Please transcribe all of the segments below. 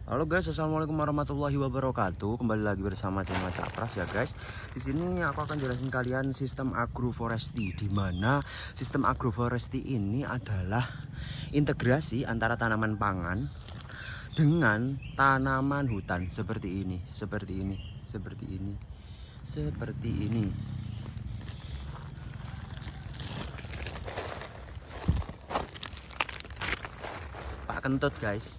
Halo guys, assalamualaikum warahmatullahi wabarakatuh. Kembali lagi bersama channel Capras ya guys. Di sini aku akan jelasin kalian sistem agroforestry, di mana sistem agroforestry ini adalah integrasi antara tanaman pangan dengan tanaman hutan seperti ini, seperti ini, seperti ini, seperti ini. Pak Kentut guys.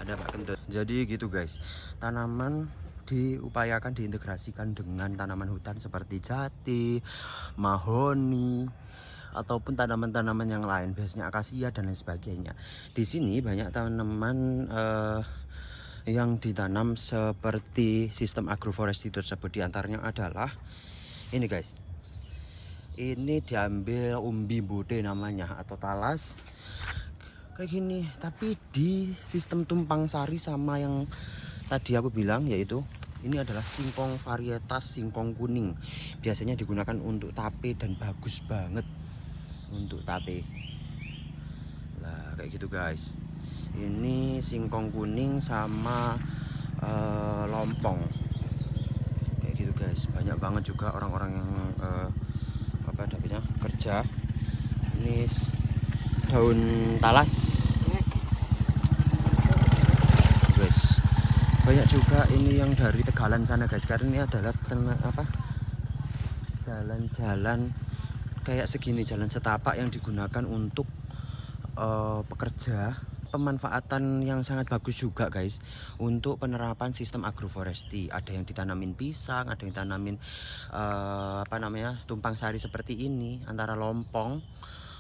Ada Pak Kentut. Jadi gitu guys, tanaman diupayakan diintegrasikan dengan tanaman hutan seperti jati, mahoni, ataupun tanaman-tanaman yang lain, biasanya akasia dan lain sebagainya. Di sini banyak tanaman yang ditanam seperti sistem agroforestry tersebut. Di antaranya adalah ini guys. Ini diambil umbi bude namanya atau talas. Kayak gini, tapi di sistem tumpang sari sama yang tadi aku bilang, yaitu ini adalah singkong varietas singkong kuning. Biasanya digunakan untuk tape dan bagus banget untuk tape. Lah kayak gitu guys. Ini singkong kuning sama lompong. Kayak gitu guys. Banyak banget juga orang-orang yang apa namanya kerja. Ini daun talas guys, banyak juga ini yang dari Tegalan sana guys, karena ini adalah jalan-jalan kayak segini, jalan setapak yang digunakan untuk pekerja. Pemanfaatan yang sangat bagus juga guys untuk penerapan sistem agroforestry. Ada yang ditanamin pisang, ada yang tanamin tumpang sari seperti ini antara lompong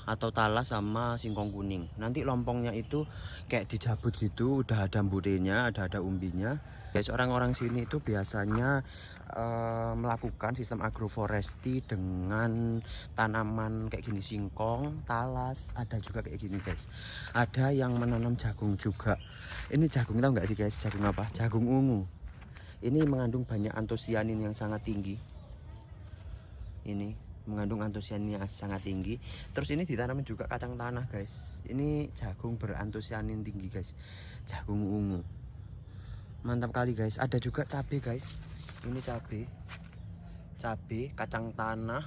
atau talas sama singkong kuning. Nanti lompongnya itu kayak dijabut gitu, udah ada budenya, ada umbinya. Guys, orang-orang sini itu biasanya melakukan sistem agroforestry dengan tanaman kayak gini, singkong, talas, ada juga kayak gini guys. Ada yang menanam jagung juga. Ini jagung, tahu nggak sih guys, jagung apa? Jagung ungu. Ini mengandung banyak antosianin yang sangat tinggi. Ini mengandung antosianin yang sangat tinggi. Terus ini ditanamin juga kacang tanah guys. Ini jagung berantosianin tinggi guys, jagung ungu. Mantap kali guys. Ada juga cabai guys. Ini cabai, kacang tanah,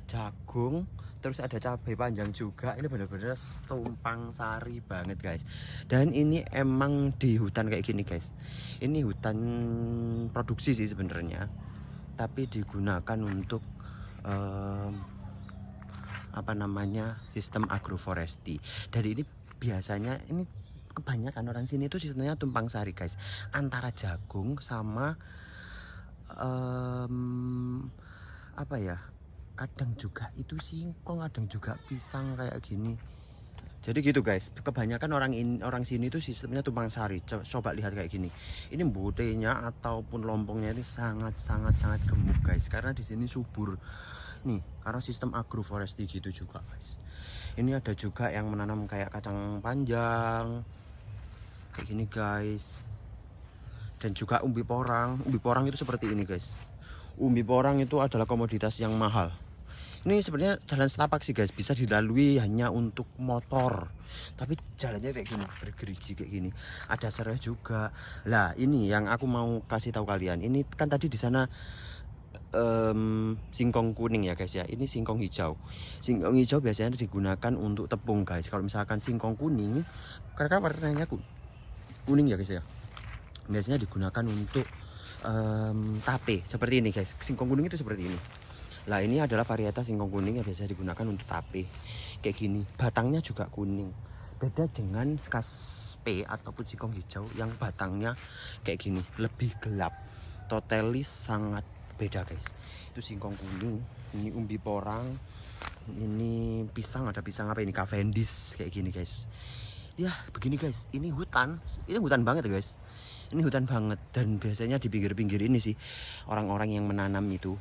jagung, terus ada cabai panjang juga. Ini benar-benar tumpang sari banget guys. Dan ini emang di hutan kayak gini guys. Ini hutan produksi sih sebenarnya, tapi digunakan untuk sistem agroforestry. Dari ini biasanya ini kebanyakan orang sini itu sistemnya tumpang sari guys, antara jagung sama kadang juga itu singkong, kadang juga pisang kayak gini. Jadi gitu guys, kebanyakan orang sini itu sistemnya tumpang sari. Coba lihat kayak gini, ini budenya ataupun lompongnya ini sangat gemuk guys, karena di sini subur nih, karena sistem agroforestry gitu juga guys. Ini ada juga yang menanam kayak kacang panjang kayak gini guys, dan juga umbi porang. Umbi porang itu seperti ini guys. Umbi porang itu adalah komoditas yang mahal. Ini sebenarnya jalan setapak sih guys, bisa dilalui hanya untuk motor, tapi jalannya kayak gini, bergerigi kayak gini. Ada serai juga. Lah ini yang aku mau kasih tahu kalian, ini kan tadi di sana singkong kuning ya guys ya. Ini singkong hijau. Singkong hijau biasanya digunakan untuk tepung guys. Kalau misalkan singkong kuning, karena warnanya kuning ya guys ya, biasanya digunakan untuk tape seperti ini guys. Singkong kuning itu seperti ini. Lah ini adalah varietas singkong kuning yang biasa digunakan untuk tape kayak gini. Batangnya juga kuning, beda dengan kaspe ataupun singkong hijau yang batangnya kayak gini, lebih gelap. Totalis sangat beda guys. Itu singkong kuning, ini umbi porang, ini pisang, ada pisang apa ini, Cavendish kayak gini guys. Ya begini guys, ini hutan banget guys. Ini hutan banget, dan biasanya di pinggir-pinggir ini sih orang-orang yang menanam itu,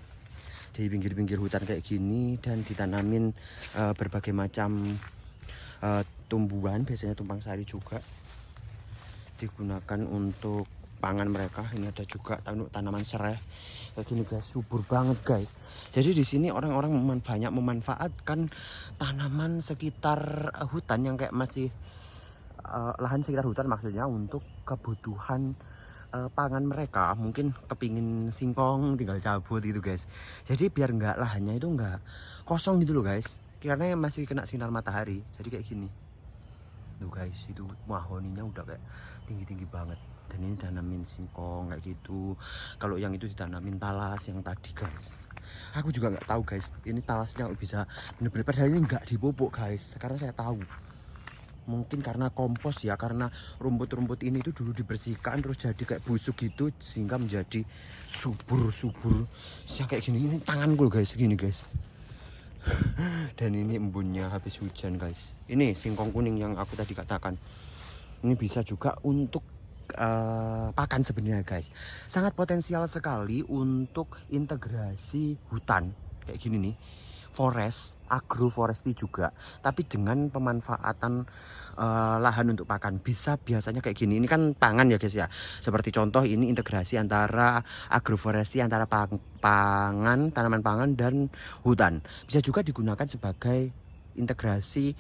di pinggir-pinggir hutan kayak gini, dan ditanamin berbagai macam tumbuhan. Biasanya tumpang sari juga digunakan untuk pangan mereka. Ini ada juga tanaman serai kayak gini guys, subur banget guys. Jadi di sini orang-orang banyak memanfaatkan tanaman sekitar hutan yang kayak masih lahan sekitar hutan maksudnya untuk kebutuhan pangan mereka. Mungkin kepingin singkong tinggal cabut gitu guys, jadi biar nggak lahannya itu nggak kosong gitu loh guys, karena masih kena sinar matahari. Jadi kayak gini tuh guys, itu mahoninya udah kayak tinggi-tinggi banget. Dan ini tanamin singkong kayak gitu. Kalau yang itu ditanamin talas yang tadi guys, aku juga nggak tahu guys, ini talasnya bisa bener-bener, padahal ini nggak dipupuk guys. Sekarang saya tahu, mungkin karena kompos ya, karena rumput-rumput ini tuh dulu dibersihkan terus jadi kayak busuk gitu sehingga menjadi subur-subur yang kayak gini. Ini tanganku guys, segini guys. Dan ini embunnya habis hujan guys. Ini singkong kuning yang aku tadi katakan, ini bisa juga untuk pakan sebenarnya guys. Sangat potensial sekali untuk integrasi hutan kayak gini nih, forest, agroforestry juga, tapi dengan pemanfaatan lahan untuk pakan. Bisa biasanya kayak gini, ini kan pangan ya guys ya. Seperti contoh ini integrasi antara agroforestry, antara pangan, tanaman pangan dan hutan. Bisa juga digunakan sebagai integrasi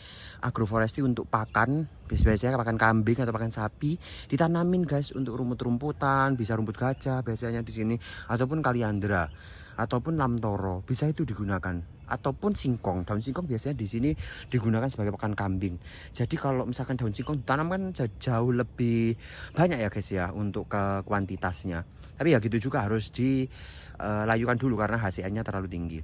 agroforestry untuk pakan. Biasanya pakan kambing atau pakan sapi ditanamin guys untuk rumput-rumputan, bisa rumput gajah biasanya di sini, ataupun kaliandra ataupun lamtoro, bisa itu digunakan, ataupun singkong. Daun singkong biasanya di sini digunakan sebagai pakan kambing. Jadi kalau misalkan daun singkong ditanam kan jauh lebih banyak ya guys ya untuk ke kuantitasnya. Tapi ya gitu juga harus dilayukan dulu karena hasilnya terlalu tinggi.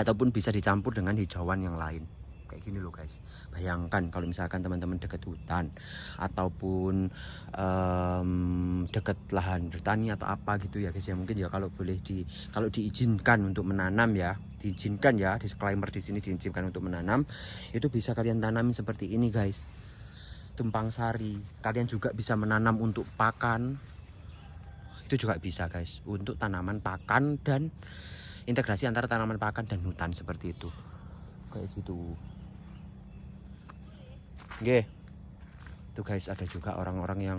Ataupun bisa dicampur dengan hijauan yang lain. Kayak gini loh guys. Bayangkan kalau misalkan teman-teman dekat hutan ataupun dekat lahan bertani atau apa gitu ya guys ya. Mungkin ya kalau boleh kalau diizinkan untuk menanam ya, diizinkan ya, disclaimer di sini diizinkan untuk menanam, itu bisa kalian tanamin seperti ini guys. Tumpang sari. Kalian juga bisa menanam untuk pakan. Itu juga bisa guys, untuk tanaman pakan dan integrasi antara tanaman pakan dan hutan seperti itu. Kayak gitu. Oke. Tuh guys, ada juga orang-orang yang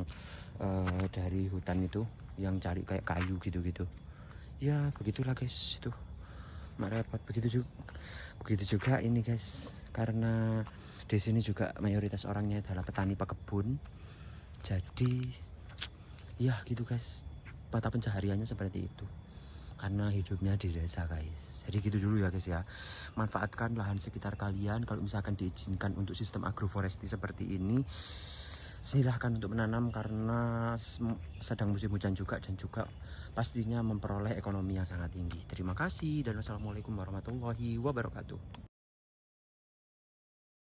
dari hutan itu yang cari kayak kayu gitu-gitu. Ya, begitulah guys itu. Mak repot begitu juga ini guys. Karena di sini juga mayoritas orangnya adalah petani pekebun. Jadi ya gitu guys. Mata pencahariannya seperti itu. Karena hidupnya di desa guys. Jadi gitu dulu ya guys ya. Manfaatkan lahan sekitar kalian. Kalau misalkan diizinkan untuk sistem agroforestry seperti ini, silahkan untuk menanam karena sedang musim hujan juga, dan juga pastinya memperoleh ekonomi yang sangat tinggi. Terima kasih dan wassalamualaikum warahmatullahi wabarakatuh.